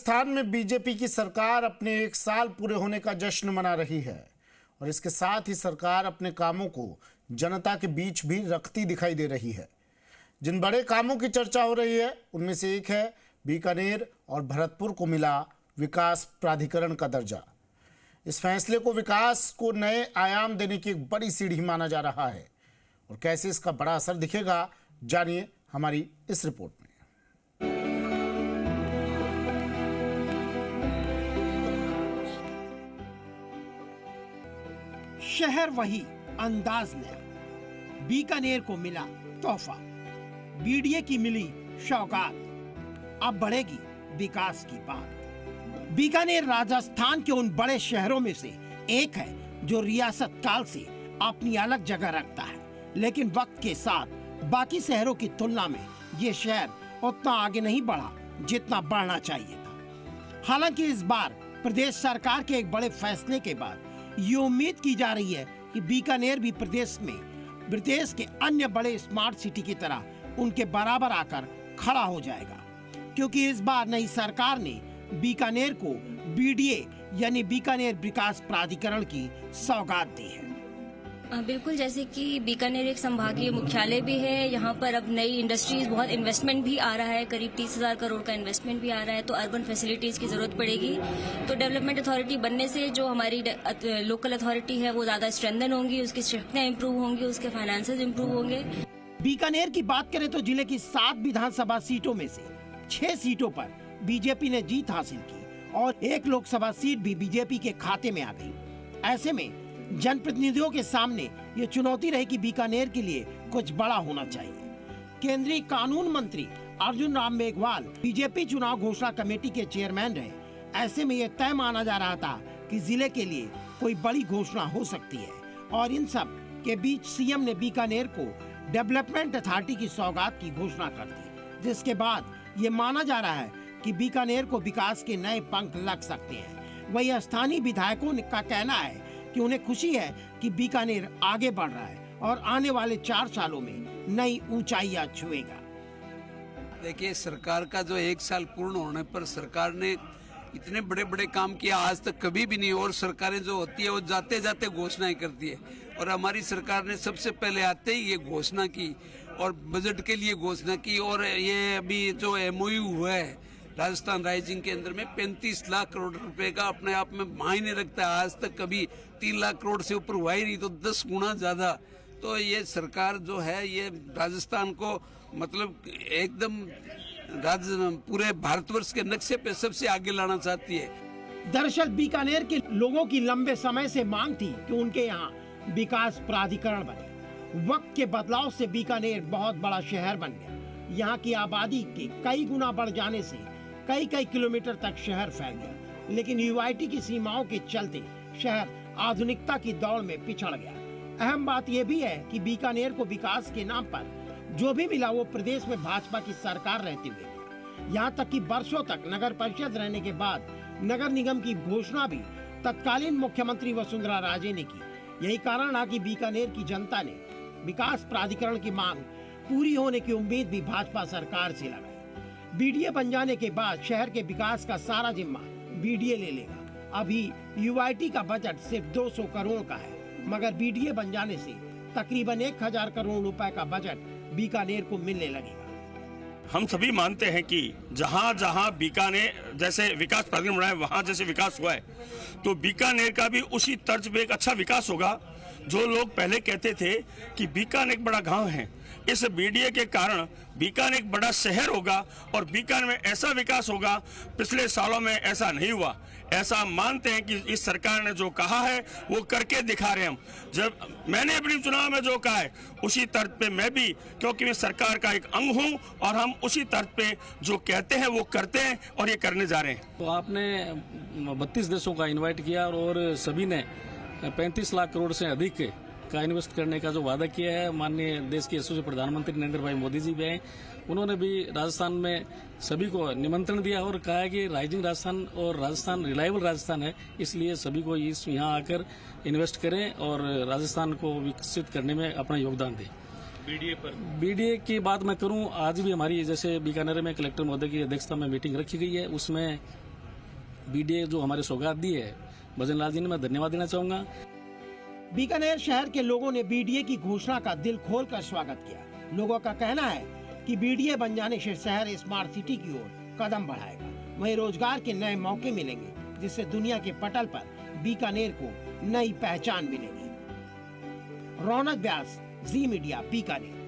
राजस्थान में बीजेपी की सरकार अपने 1 साल पूरे होने का जश्न मना रही है और इसके साथ ही सरकार अपने कामों को जनता के बीच भी रखती दिखाई दे रही है। जिन बड़े कामों की चर्चा हो रही है उनमें से एक है बीकानेर और भरतपुर को मिला विकास प्राधिकरण का दर्जा। इस फैसले को विकास को नए आयाम देने की एक बड़ी सीढ़ी माना जा रहा है और कैसे इसका बड़ा असर दिखेगा, जानिए हमारी इस रिपोर्ट में। शहर वही, अंदाज नया। बीकानेर को मिला तोहफा, बीडीए की मिली सौगात। अब बढ़ेगी विकास की बात। बीकानेर राजस्थान के उन बड़े शहरों में से एक है जो रियासत काल से अपनी अलग जगह रखता है, लेकिन वक्त के साथ बाकी शहरों की तुलना में ये शहर उतना आगे नहीं बढ़ा जितना बढ़ना चाहिए था। हालांकि इस बार प्रदेश सरकार के एक बड़े फैसले के बाद ये उम्मीद की जा रही है कि बीकानेर भी प्रदेश के अन्य बड़े स्मार्ट सिटी की तरह उनके बराबर आकर खड़ा हो जाएगा, क्योंकि इस बार नई सरकार ने बीकानेर को बीडीए यानी बीकानेर विकास प्राधिकरण की सौगात दी है। बिल्कुल, जैसे कि बीकानेर एक संभागीय मुख्यालय भी है, यहाँ पर अब नई इंडस्ट्रीज, बहुत इन्वेस्टमेंट भी आ रहा है, करीब 30,000 करोड़ का इन्वेस्टमेंट भी आ रहा है, तो अर्बन फैसिलिटीज की जरूरत पड़ेगी। तो डेवलपमेंट अथॉरिटी बनने से जो हमारी लोकल अथॉरिटी है वो ज्यादा स्ट्रेंथन होंगी, उसकी शक्तियां इंप्रूव होंगी, उसके फाइनेंसेस इंप्रूव होंगे। बीकानेर की बात करें तो जिले की 7 विधानसभा सीटों में से 6 सीटों पर बीजेपी ने जीत हासिल की और 1 लोकसभा सीट भी बीजेपी के खाते में आ गई। ऐसे में जनप्रतिनिधियों के सामने ये चुनौती रही कि बीकानेर के लिए कुछ बड़ा होना चाहिए। केंद्रीय कानून मंत्री अर्जुन राम मेघवाल बीजेपी चुनाव घोषणा कमेटी के चेयरमैन रहे। ऐसे में ये तय माना जा रहा था कि जिले के लिए कोई बड़ी घोषणा हो सकती है और इन सब के बीच सीएम ने बीकानेर को डेवलपमेंट अथॉरिटी की सौगात की घोषणा कर दी, जिसके बाद ये माना जा रहा है कि बीकानेर को विकास के नए पंख लग सकते हैं। वही स्थानीय विधायकों का कहना है कि उन्हें खुशी है कि बीकानेर आगे बढ़ रहा है और आने वाले 4 सालों में नई ऊंचाइयां छुएगा। देखिए, सरकार का जो 1 साल पूर्ण होने पर सरकार ने इतने बड़े बड़े काम किया आज तक कभी भी नहीं। और सरकारें जो होती है वो जाते जाते घोषणाएं करती है और हमारी सरकार ने सबसे पहले आते ही ये घोषणा की और बजट के लिए घोषणा की। और ये अभी जो MOU हुआ है राजस्थान राइजिंग के अंदर में 35 लाख करोड़ रुपए का अपने आप में मायने रखता है। आज तक कभी 3 लाख करोड़ से ऊपर हुआ ही नहीं, तो 10 गुना ज्यादा। तो ये सरकार जो है ये राजस्थान को मतलब एकदम पूरे भारतवर्ष के नक्शे पे सबसे आगे लाना चाहती है। दरअसल बीकानेर के लोगों की लंबे समय से मांग थी कि उनके यहाँ विकास प्राधिकरण बने। वक्त के बदलाव से बीकानेर बहुत बड़ा शहर बन गया। यहाँ की आबादी के कई गुना बढ़ जाने से कई किलोमीटर तक शहर फैल गया, लेकिन UIT की सीमाओं के चलते शहर आधुनिकता की दौड़ में पिछड़ गया। अहम बात यह भी है कि बीकानेर को विकास के नाम पर जो भी मिला वो प्रदेश में भाजपा की सरकार रहते हुए मिला। यहाँ तक कि वर्षों तक नगर परिषद रहने के बाद नगर निगम की घोषणा भी तत्कालीन मुख्यमंत्री वसुंधरा राजे ने की। यही कारण है कि बीकानेर की जनता ने विकास प्राधिकरण की मांग पूरी होने की उम्मीद भी भाजपा सरकार से लगाई। बीडीए बन जाने के बाद शहर के विकास का सारा जिम्मा बीडीए ले लेगा। अभी UIT का बजट सिर्फ 200 करोड़ का है, मगर बीडीए बन जाने से तकरीबन 1000 करोड़ रुपए का बजट बीकानेर को मिलने लगेगा। हम सभी मानते हैं कि जहां जहां बीकानेर जैसे विकास प्राधिकरण बना है, वहां जैसे विकास हुआ है, तो बीकानेर का भी उसी तर्ज पे एक अच्छा विकास होगा। जो लोग पहले कहते थे कि बीकानेर एक बड़ा गांव है, इस बीडीए के कारण बीकानेर एक बड़ा शहर होगा और बीकानेर में ऐसा विकास होगा, पिछले सालों में ऐसा नहीं हुआ। ऐसा मानते हैं कि इस सरकार ने जो कहा है वो करके दिखा रहे हैं। हम जब मैंने अपने चुनाव में जो कहा है उसी तर्ज पे मैं भी, क्योंकि मैं सरकार का एक अंग हूं और हम उसी तर्ज पे जो कहते हैं वो करते हैं और ये करने जा रहे हैं। तो आपने 32 देशों का इन्वाइट किया और सभी ने 35 लाख करोड़ से अधिक का इन्वेस्ट करने का जो वादा किया है। माननीय देश के यशस्वी प्रधानमंत्री नरेंद्र भाई मोदी जी भी आए, उन्होंने भी राजस्थान में सभी को निमंत्रण दिया और कहा है कि राइजिंग राजस्थान और राजस्थान रिलायबल राजस्थान है, इसलिए सभी को यहाँ आकर इन्वेस्ट करें और राजस्थान को विकसित करने में अपना योगदान दें। बीडीए की बात मैं करूं, आज भी हमारी जैसे बीकानेर में कलेक्टर महोदय की अध्यक्षता में मीटिंग रखी गई है, उसमें बीडीए जो हमारे सौगात दी है भजन लाल जी ने, मैं धन्यवाद देना चाहूंगा। बीकानेर शहर के लोगों ने बीडीए की घोषणा का दिल खोलकर स्वागत किया। लोगों का कहना है कि बीडीए बन जाने से शहर स्मार्ट सिटी की ओर कदम बढ़ाएगा। वहीं रोजगार के नए मौके मिलेंगे, जिससे दुनिया के पटल पर बीकानेर को नई पहचान मिलेगी। रौनक व्यास, जी मीडिया, बीकानेर।